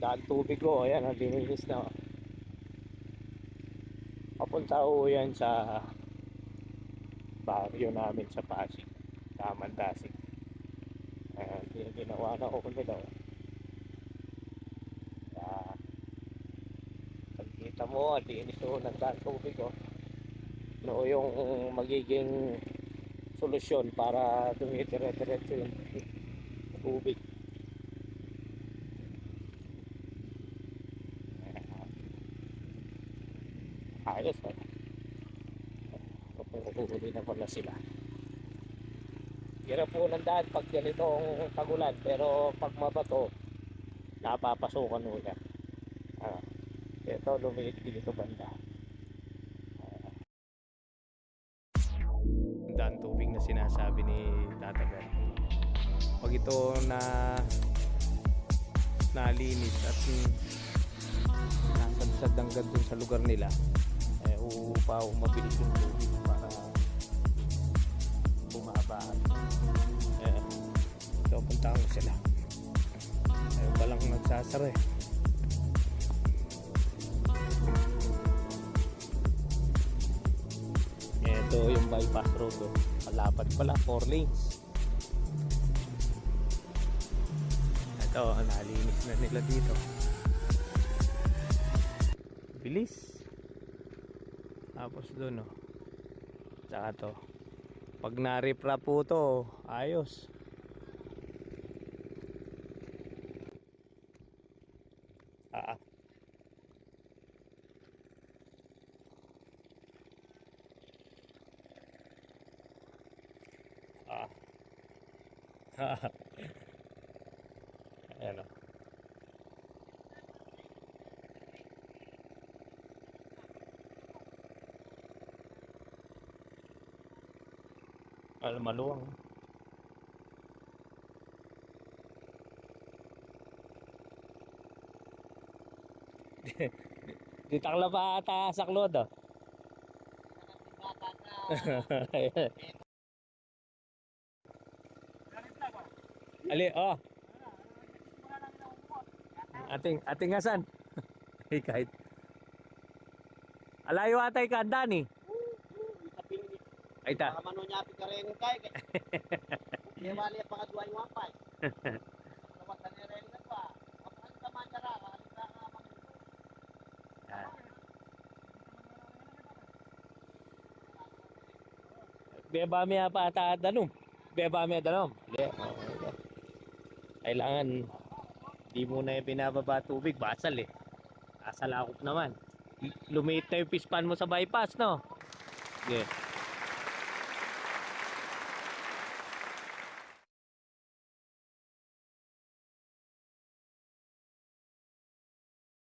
daan tubig ko, ayan, dinilis na. Papunta ko yan sa baryo namin sa Pasig, Tamandasig. Ayan, ginawa na ko nila. Pagkita mo, linis ko ng daan tubig ko. Ano yung magiging solusyon para dumidire-diretso yung tubig. Ayos eh. Pupuhuli na pala sila. Hirap po ng daan pag ganitong tagulan, pero pag mabato, napapasukan mo yan. Ito, lumiit dito banda. Daan tubig na sinasabi ni Tatagan. Pag ito na nalinis at nasadsad hanggang dun sa lugar nila, upa o mabilis yung tubig para bumaba. So puntahan ko sila. Ayun palang nagsasara eh. Ito yung bypass road oh. Malapad pala, 4 lanes. Ito, nalinis na nila dito. Bilis. Tapos doon oh. Tsaka to. Pag na-reprap po to, ayos. Ah. Ayan o. Maluwang. Di takla pa ata sa klod oh. Ali, oh. Ating asan? Kahit. Alayo atay ka Dani. Ay ta. Mano niya ka rin kay. Di bali pa kaduay wapay. Dapat na rin na pa. Kapag ka mandara, ka mag. Beba mi apa ata danom. Beba mi danom. Kailangan di mo na binababa tubig, basal eh. Asal akop naman. Lumiit na yung pispan mo sa bypass, no? Okay.